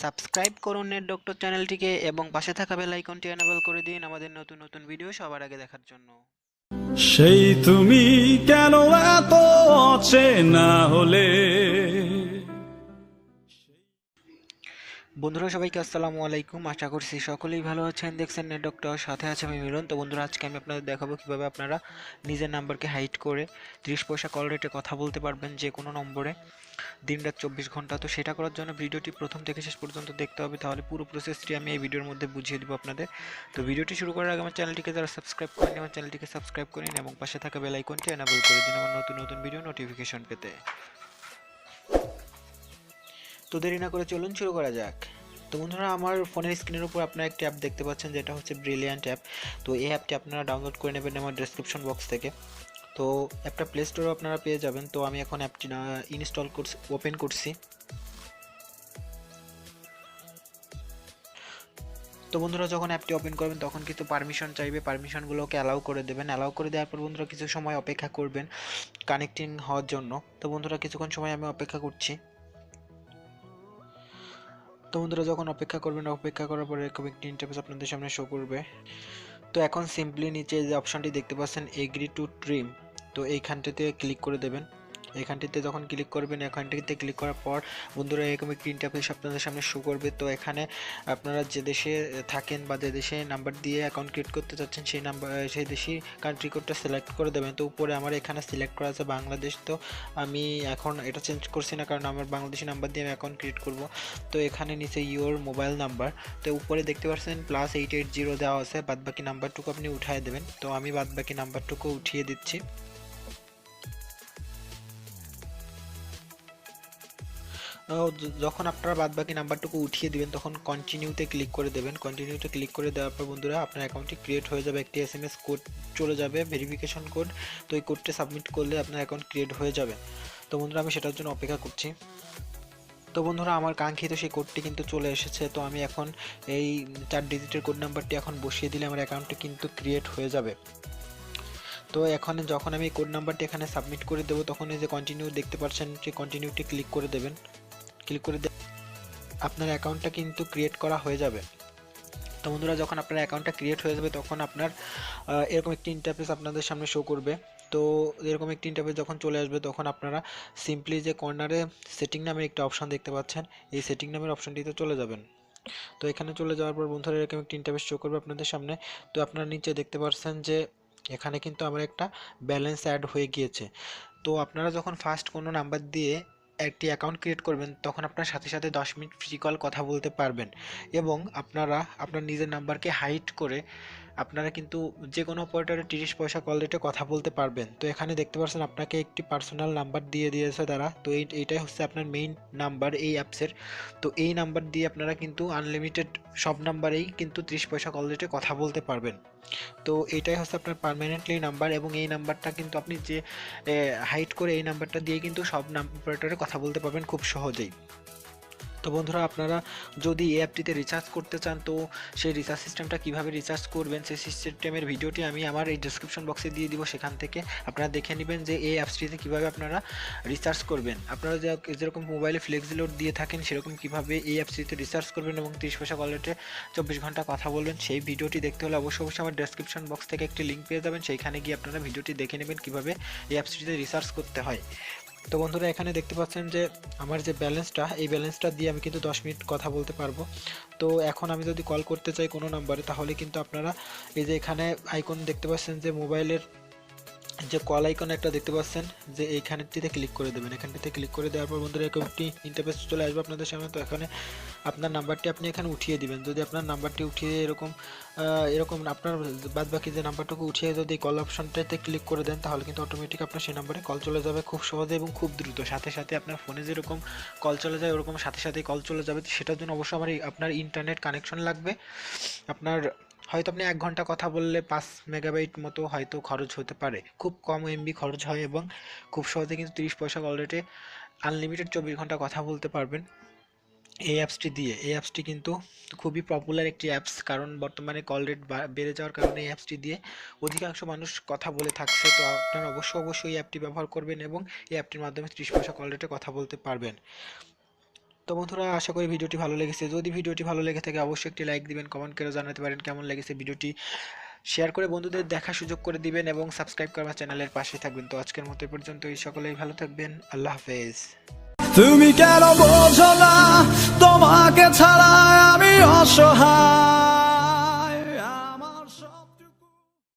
Subscribe করুন net doctor চ্যানেলটিকে এবং পাশে থাকা বেল আইকনটি এনেবল করে দিন আমাদের নতুন নতুন ভিডিও সবার আগে দেখার জন্য। সেই তুমি কেন এত অচেনা হলে। বন্ধুরা সবাইকে আসসালামু আলাইকুম, আশা করছি সকলেই ভালো আছেন। দেখছেন নেট ডক্টর, সাথে আছে আমি মিলন। তো বন্ধুরা, আজকে আমি আপনাদের দেখাবো কিভাবে আপনারা নিজের নাম্বারকে হাইড করে 30 পয়সা কল রেটে কথা বলতে পারবেন যে কোনো নম্বরে দিনরাত 24 ঘন্টা। তো সেটা করার জন্য ভিডিওটি প্রথম থেকে শেষ পর্যন্ত দেখতে হবে, তাহলে পুরো প্রসেসটি আমি এই ভিডিওর মধ্যে বুঝিয়ে দেবো আপনাদের। তো ভিডিওটি শুরু করার আগে আমার চ্যানেলটিকে যারা সাবস্ক্রাইব করেন আমার চ্যানেলটিকে সাবস্ক্রাইব করে নিন এবং পাশে থাকা বেল আইকনটি এনেবল করে দিন আমার নতুন নতুন ভিডিও নোটিফিকেশন পেতে। তো দেরি না করে চলুন শুরু করা যাক। তো বন্ধুরা, আমার ফোনের স্ক্রিনের উপর আপনারা একটি অ্যাপ দেখতে পাচ্ছেন, যেটা হচ্ছে ব্রিলিয়ান্ট অ্যাপ। তো এই অ্যাপটি আপনারা ডাউনলোড করে নেবেন আমার ডেসক্রিপশন বক্স থেকে। তো অ্যাপটা প্লে স্টোরে আপনারা পেয়ে যাবেন। তো আমি এখন অ্যাপটি ইনস্টল করছি, ওপেন করছি। তো বন্ধুরা, যখন অ্যাপটি ওপেন করবেন তখন কিন্তু পারমিশন চাইবে, পারমিশনগুলোকে অ্যালাউ করে দেবেন। অ্যালাউ করে দেওয়ার পর বন্ধুরা কিছু সময় অপেক্ষা করবেন কানেক্টিং হওয়ার জন্য। তো বন্ধুরা, কিছুক্ষণ সময় আমি অপেক্ষা করছি। তো বন্ধুরা, যখন অপেক্ষা করবেন, অপেক্ষা করার পরে এরকম একটি ইন্টারফেস আপনাদের সামনে শো করবে। তো এখন সিম্পলি নিচে যে অপশনটি দেখতে পাচ্ছেন এগ্রি টু ট্রিম, তো এইখানটিতে ক্লিক করে দেবেন। এখানটিতে যখন ক্লিক করবেন, এখানটিতে ক্লিক করার পর বন্ধুরা এরকম একটি ইন্টারফেস আপনাদের সামনে শো করবে। তো এখানে আপনারা যে দেশে থাকেন বা যে দেশে নাম্বার দিয়ে অ্যাকাউন্ট ক্রিয়েট করতে চাচ্ছেন সেই নাম্বার, সেই দেশি কান্ট্রি কোডটা সিলেক্ট করে দেবেন। তো উপরে আমার এখানে সিলেক্ট করা আছে বাংলাদেশ। তো আমি এখন এটা চেঞ্জ করছি না, কারণ আমার বাংলাদেশি নাম্বার দিয়ে আমি অ্যাকাউন্ট ক্রিয়েট করব। তো এখানে নিচে ইওর মোবাইল নাম্বার, তো উপরে দেখতে পাচ্ছেন +880 দেওয়া আছে, বাদবাকি নাম্বারটুকু আপনি উঠিয়ে দেবেন। তো আমি বাদবাকি নাম্বারটুকু উঠিয়ে দিচ্ছি। যখন আপনারা বাদবাকি নাম্বারটুকু উঠিয়ে দিবেন তখন কন্টিনিউতে ক্লিক করে দেবেন। কন্টিনিউতে ক্লিক করে দেওয়ার পর বন্ধুরা আপনার অ্যাকাউন্টটি ক্রিয়েট হয়ে যাবে, একটি এসএমএস কোড চলে যাবে, ভেরিফিকেশন কোড। তো এই কোডটি সাবমিট করলে আপনার অ্যাকাউন্ট ক্রিয়েট হয়ে যাবে। তো বন্ধুরা, আমি সেটার জন্য অপেক্ষা করছি। তো বন্ধুরা, আমার কাঙ্ক্ষিত সেই কোডটি কিন্তু চলে এসেছে। তো আমি এখন এই 4 ডিজিটের কোড নাম্বারটি এখন বসিয়ে দিলে আমার অ্যাকাউন্টটি কিন্তু ক্রিয়েট হয়ে যাবে। তো এখন যখন আমি কোড নাম্বারটি এখানে সাবমিট করে দেবো তখন এই যে কন্টিনিউ দেখতে পাচ্ছেন, সেই কন্টিনিউটি ক্লিক করে দেবেন। ক্লিক করে আপনার অ্যাকাউন্টটা কিন্তু ক্রিয়েট করা হয়ে যাবে। তো বন্ধুরা, যখন আপনার অ্যাকাউন্টটা ক্রিয়েট হয়ে যাবে তখন আপনার এরকম একটি ইন্টারফেস আপনাদের সামনে শো করবে। তো এরকম একটি ইন্টারফেস যখন চলে আসবে তখন আপনারা সিম্পলি যে কর্নারে সেটিং নামের একটা অপশন দেখতে পাচ্ছেন, এই সেটিং নামের অপশনটিতে চলে যাবেন। তো এখানে চলে যাওয়ার পর বন্ধুরা এরকম একটি ইন্টারফেস শো করবে আপনাদের সামনে। তো আপনারা নিচে দেখতে পাচ্ছেন যে এখানে কিন্তু আমার একটা ব্যালেন্স অ্যাড হয়ে গিয়েছে। তো আপনারা যখন ফার্স্ট কোনো নাম্বার দিয়ে একটি অ্যাকাউন্ট ক্রিয়েট করবেন তখন আপনার সাথে সাথে 10 মিনিট ফ্রি কল কথা বলতে পারবেন এবং আপনারা আপনার নিজের নাম্বারকে হাইড করে আপনারা কিন্তু যে কোনো অপারেটরে 30 পয়সা কল রেটে কথা বলতে পারবেন। তো এখানে দেখতে পাচ্ছেন আপনাকে একটি পার্সোনাল নাম্বার দিয়ে দিয়েছে তারা। তো এইটাই হচ্ছে আপনার মেইন নাম্বার এই অ্যাপসের। তো এই নাম্বার দিয়ে আপনারা কিন্তু আনলিমিটেড সব নাম্বারেই কিন্তু 30 পয়সা কল রেটে কথা বলতে পারবেন। তো এইটাই হচ্ছে আপনার পার্মানেন্টলি নাম্বার এবং এই নাম্বারটা কিন্তু আপনি যে হাইড করে এই নাম্বারটা দিয়ে কিন্তু সব অপারেটরে কথা বলতে পারবেন খুব সহজেই। তো বন্ধুরা, আপনারা যদি এই অ্যাপটিতে রিচার্জ করতে চান তো সেই রিচার্জ সিস্টেমটা কীভাবে রিচার্জ করবেন সেই সিস্টেমের ভিডিওটি আমি আমার এই ডেসক্রিপশন বক্সে দিয়ে দিব, সেখান থেকে আপনারা দেখে নেবেন যে এই অ্যাপসটিতে কীভাবে আপনারা রিচার্জ করবেন। আপনারা যেরকম মোবাইলে ফ্লেক্সি লোড দিয়ে থাকেন সেরকম কীভাবে এই অ্যাপসটিতে রিচার্জ করবেন এবং 30 পয়সা কল রেটে 24 ঘন্টা কথা বলবেন, সেই ভিডিওটি দেখতে হলে অবশ্যই আমার ডেসক্রিপশন বক্স থেকে একটি লিঙ্ক পেয়ে যাবেন, সেইখানে গিয়ে আপনারা ভিডিওটি দেখে নেবেন কীভাবে এই অ্যাপসটিতে রিচার্জ করতে হয়। তো বন্ধুরা, এখানে দেখতে পাচ্ছেন যে আমার যে ব্যালেন্সটা, এই ব্যালেন্সটা দিয়ে আমি কিন্তু 10 মিনিট কথা বলতে পারবো। তো এখন আমি যদি কল করতে চাই কোনো নাম্বারে তাহলে কিন্তু আপনারা এই যে এখানে আইকন দেখতে পাচ্ছেন যে মোবাইলের যে কল আইকন একটা দেখতে পাচ্ছেন, যে এইখানটিতে ক্লিক করে দেবেন। এখানটিতে ক্লিক করে দেওয়ার পর বন্ধুরা এরকম একটি ইন্টারফেস চলে আসবে আপনাদের সামনে। তো এখানে আপনার নাম্বারটি আপনি এখানে উঠিয়ে দিবেন। যদি আপনার নাম্বারটি উঠিয়ে এরকম এরকম আপনার বাদবাকি যে নাম্বারটুকু উঠিয়ে যদি কল অপশনটাতে ক্লিক করে দেন তাহলে কিন্তু অটোমেটিক আপনার সেই নাম্বারে কল চলে যাবে খুব সহজে এবং খুব দ্রুত। সাথে সাথে আপনার ফোনে যেরকম কল চলে যায় ওরকম সাথে সাথেই কল চলে যাবে। সেটার জন্য অবশ্যই আপনার ইন্টারনেট কানেকশন লাগবে। আপনার হয়তো আপনি 1 ঘন্টা কথা বললে 5 মেগাবাইট মতো হয়তো খরচ হতে পারে, খুব কম এমবি খরচ হয় এবং খুব সহজে কিন্তু 30 পয়সা কল রেটে আনলিমিটেড 24 ঘন্টা কথা বলতে পারবেন এই অ্যাপসটি দিয়ে। এই অ্যাপসটি কিন্তু খুবই পপুলার একটি অ্যাপস, কারণ বর্তমানে কল রেট বেড়ে যাওয়ার কারণে এই অ্যাপসটি দিয়ে অধিকাংশ মানুষ কথা বলে থাকছে। তো আপনারা অবশ্যই এই অ্যাপটি ব্যবহার করবেন এবং এই অ্যাপটির মাধ্যমে 30 পয়সা কল রেটে কথা বলতে পারবেন। তো বন্ধুরা, আশা করি ভিডিওটি ভালো লেগেছে। যদি ভিডিওটি ভালো লেগে থাকে অবশ্যই একটি লাইক দিবেন, কমেন্ট করে জানাতে পারেন কেমন লেগেছে ভিডিওটি, শেয়ার করে বন্ধুদের দেখার সুযোগ করে দিবেন এবং সাবস্ক্রাইব করে আমার চ্যানেলের পাশে থাকবেন। তো আজকের মতো এই পর্যন্তই, সকলেই ভালো থাকবেন, আল্লাহ হাফেজ। তুমি কেন বোঝো না তোমাকে ছাড়া আমি অসহায়।